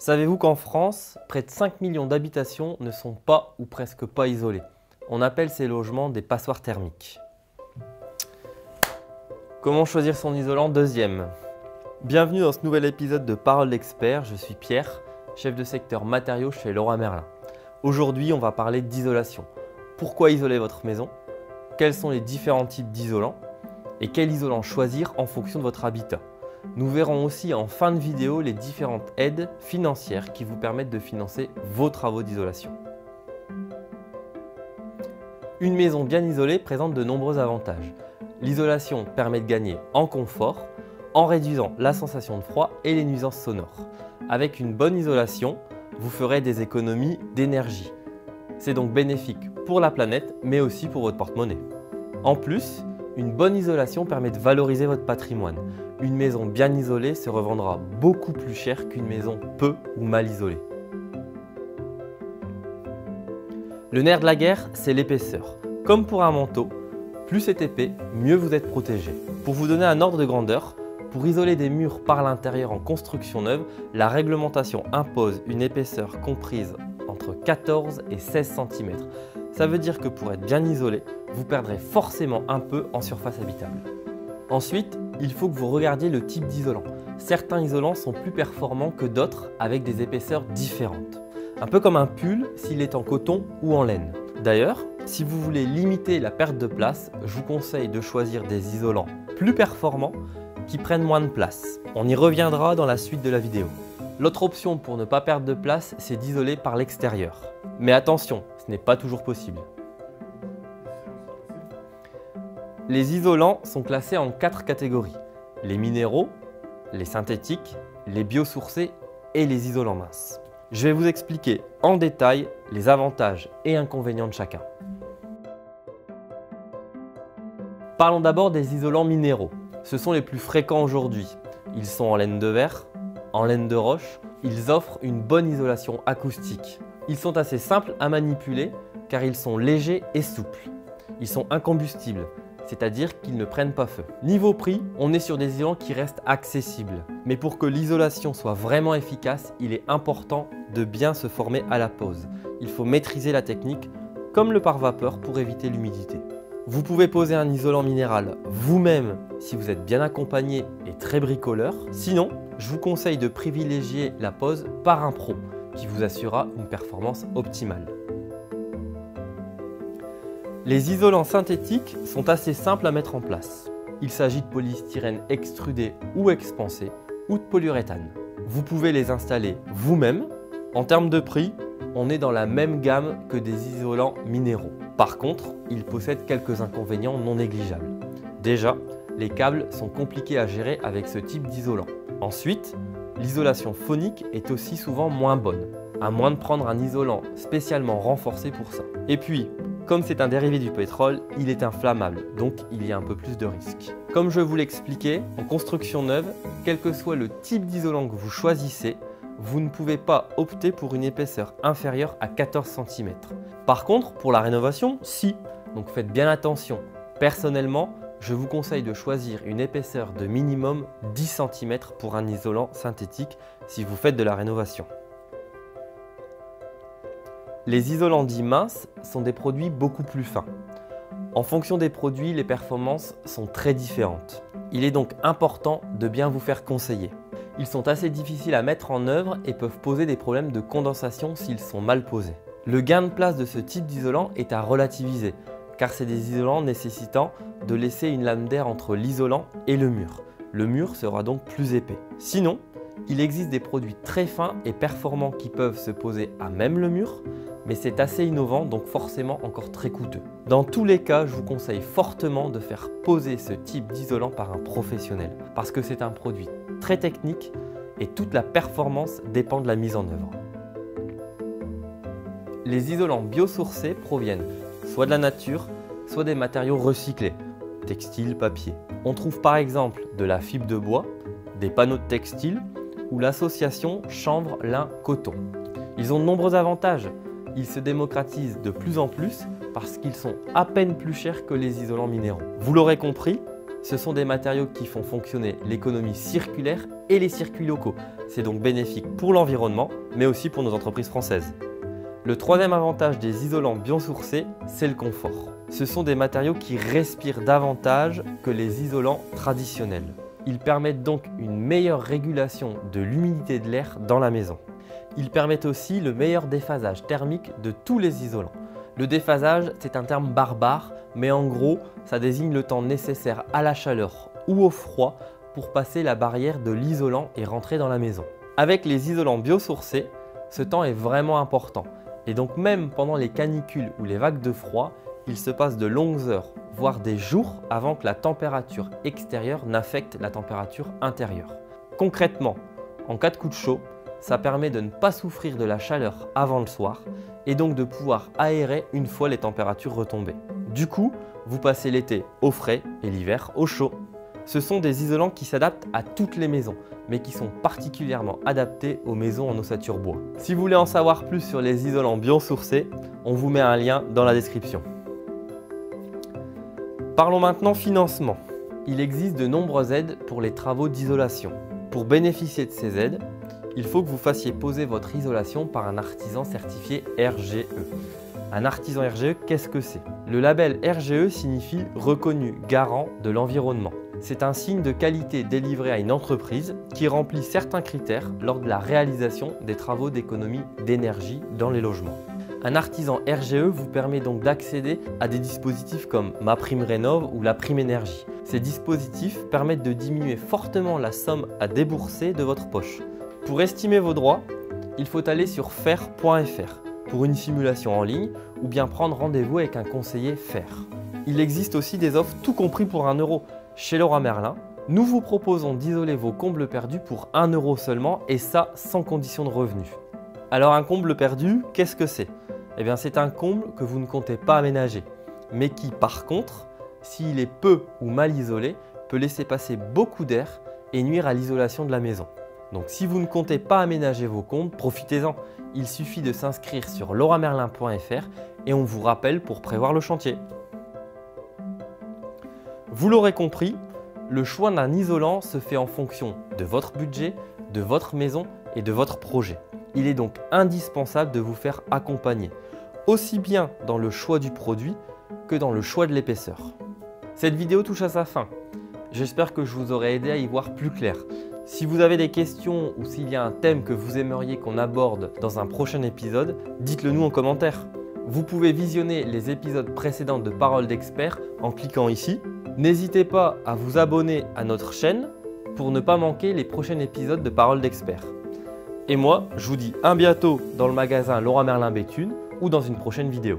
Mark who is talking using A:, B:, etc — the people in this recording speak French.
A: Savez-vous qu'en France, près de 5 millions d'habitations ne sont pas ou presque pas isolées? On appelle ces logements des passoires thermiques. Comment choisir son isolant? Deuxième. Bienvenue dans ce nouvel épisode de Parole d'expert. Je suis Pierre, chef de secteur matériaux chez Leroy Merlin. Aujourd'hui, on va parler d'isolation. Pourquoi isoler votre maison? Quels sont les différents types d'isolants? Et quel isolant choisir en fonction de votre habitat? Nous verrons aussi en fin de vidéo les différentes aides financières qui vous permettent de financer vos travaux d'isolation. Une maison bien isolée présente de nombreux avantages. L'isolation permet de gagner en confort, en réduisant la sensation de froid et les nuisances sonores. Avec une bonne isolation, vous ferez des économies d'énergie. C'est donc bénéfique pour la planète, mais aussi pour votre porte-monnaie. En plus, une bonne isolation permet de valoriser votre patrimoine. Une maison bien isolée se revendra beaucoup plus cher qu'une maison peu ou mal isolée. Le nerf de la guerre, c'est l'épaisseur. Comme pour un manteau, plus c'est épais, mieux vous êtes protégé. Pour vous donner un ordre de grandeur, pour isoler des murs par l'intérieur en construction neuve, la réglementation impose une épaisseur comprise entre 14 et 16 cm. Ça veut dire que pour être bien isolé, vous perdrez forcément un peu en surface habitable. Ensuite, il faut que vous regardiez le type d'isolant. Certains isolants sont plus performants que d'autres avec des épaisseurs différentes. Un peu comme un pull s'il est en coton ou en laine. D'ailleurs, si vous voulez limiter la perte de place, je vous conseille de choisir des isolants plus performants qui prennent moins de place. On y reviendra dans la suite de la vidéo. L'autre option pour ne pas perdre de place, c'est d'isoler par l'extérieur. Mais attention, ce n'est pas toujours possible. Les isolants sont classés en 4 catégories. Les minéraux, les synthétiques, les biosourcés et les isolants minces. Je vais vous expliquer en détail les avantages et inconvénients de chacun. Parlons d'abord des isolants minéraux. Ce sont les plus fréquents aujourd'hui. Ils sont en laine de verre, en laine de roche. Ils offrent une bonne isolation acoustique. Ils sont assez simples à manipuler car ils sont légers et souples. Ils sont incombustibles, c'est-à-dire qu'ils ne prennent pas feu. Niveau prix, on est sur des isolants qui restent accessibles. Mais pour que l'isolation soit vraiment efficace, il est important de bien se former à la pose. Il faut maîtriser la technique, comme le pare-vapeur pour éviter l'humidité. Vous pouvez poser un isolant minéral vous-même si vous êtes bien accompagné et très bricoleur. Sinon, je vous conseille de privilégier la pose par un pro qui vous assurera une performance optimale. Les isolants synthétiques sont assez simples à mettre en place. Il s'agit de polystyrène extrudé ou expansé ou de polyuréthane. Vous pouvez les installer vous-même. En termes de prix, on est dans la même gamme que des isolants minéraux. Par contre, ils possèdent quelques inconvénients non négligeables. Déjà, les câbles sont compliqués à gérer avec ce type d'isolant. Ensuite, l'isolation phonique est aussi souvent moins bonne, à moins de prendre un isolant spécialement renforcé pour ça. Et puis, comme c'est un dérivé du pétrole, il est inflammable, donc il y a un peu plus de risques. Comme je vous l'expliquais, en construction neuve, quel que soit le type d'isolant que vous choisissez, vous ne pouvez pas opter pour une épaisseur inférieure à 14 cm. Par contre, pour la rénovation, si. Donc faites bien attention. Personnellement, je vous conseille de choisir une épaisseur de minimum 10 cm pour un isolant synthétique si vous faites de la rénovation. Les isolants dits minces sont des produits beaucoup plus fins. En fonction des produits, les performances sont très différentes. Il est donc important de bien vous faire conseiller. Ils sont assez difficiles à mettre en œuvre et peuvent poser des problèmes de condensation s'ils sont mal posés. Le gain de place de ce type d'isolant est à relativiser, car c'est des isolants nécessitant de laisser une lame d'air entre l'isolant et le mur. Le mur sera donc plus épais. Sinon, il existe des produits très fins et performants qui peuvent se poser à même le mur, mais c'est assez innovant, donc forcément encore très coûteux. Dans tous les cas, je vous conseille fortement de faire poser ce type d'isolant par un professionnel, parce que c'est un produit très technique et toute la performance dépend de la mise en œuvre. Les isolants biosourcés proviennent soit de la nature, soit des matériaux recyclés, textile, papier. On trouve par exemple de la fibre de bois, des panneaux de textile ou l'association chanvre-lin-coton. Ils ont de nombreux avantages. Ils se démocratisent de plus en plus parce qu'ils sont à peine plus chers que les isolants minéraux. Vous l'aurez compris, Ce sont des matériaux qui font fonctionner l'économie circulaire et les circuits locaux. C'est donc bénéfique pour l'environnement, mais aussi pour nos entreprises françaises. Le troisième avantage des isolants biosourcés, c'est le confort. Ce sont des matériaux qui respirent davantage que les isolants traditionnels. Ils permettent donc une meilleure régulation de l'humidité de l'air dans la maison. Ils permettent aussi le meilleur déphasage thermique de tous les isolants. Le déphasage, c'est un terme barbare, mais en gros, ça désigne le temps nécessaire à la chaleur ou au froid pour passer la barrière de l'isolant et rentrer dans la maison. Avec les isolants biosourcés, ce temps est vraiment important. Et donc même pendant les canicules ou les vagues de froid, il se passe de longues heures, voire des jours avant que la température extérieure n'affecte la température intérieure. Concrètement, en cas de coup de chaud, ça permet de ne pas souffrir de la chaleur avant le soir et donc de pouvoir aérer une fois les températures retombées. Du coup, vous passez l'été au frais et l'hiver au chaud. Ce sont des isolants qui s'adaptent à toutes les maisons, mais qui sont particulièrement adaptés aux maisons en ossature bois. Si vous voulez en savoir plus sur les isolants biosourcés, on vous met un lien dans la description. Parlons maintenant financement. Il existe de nombreuses aides pour les travaux d'isolation. Pour bénéficier de ces aides, il faut que vous fassiez poser votre isolation par un artisan certifié RGE. Un artisan RGE, qu'est-ce que c'est? Le label RGE signifie reconnu garant de l'environnement. C'est un signe de qualité délivré à une entreprise qui remplit certains critères lors de la réalisation des travaux d'économie d'énergie dans les logements. Un artisan RGE vous permet donc d'accéder à des dispositifs comme MaPrimeRénov' ou la Prime Énergie. Ces dispositifs permettent de diminuer fortement la somme à débourser de votre poche. Pour estimer vos droits, il faut aller sur fer.fr pour une simulation en ligne ou bien prendre rendez-vous avec un conseiller fer. Il existe aussi des offres tout compris pour 1 €. Chez Leroy Merlin, nous vous proposons d'isoler vos combles perdus pour 1 € seulement et ça sans condition de revenu. Alors un comble perdu, qu'est-ce que c'est? Eh bien c'est un comble que vous ne comptez pas aménager, mais qui par contre, s'il est peu ou mal isolé, peut laisser passer beaucoup d'air et nuire à l'isolation de la maison. Donc si vous ne comptez pas aménager vos combles, profitez-en. Il suffit de s'inscrire sur leroymerlin.fr et on vous rappelle pour prévoir le chantier. Vous l'aurez compris, le choix d'un isolant se fait en fonction de votre budget, de votre maison et de votre projet. Il est donc indispensable de vous faire accompagner, aussi bien dans le choix du produit que dans le choix de l'épaisseur. Cette vidéo touche à sa fin. J'espère que je vous aurai aidé à y voir plus clair. Si vous avez des questions ou s'il y a un thème que vous aimeriez qu'on aborde dans un prochain épisode, dites-le nous en commentaire. Vous pouvez visionner les épisodes précédents de Paroles d'Experts en cliquant ici. N'hésitez pas à vous abonner à notre chaîne pour ne pas manquer les prochains épisodes de Paroles d'Experts. Et moi, je vous dis à bientôt dans le magasin Leroy Merlin Béthune ou dans une prochaine vidéo.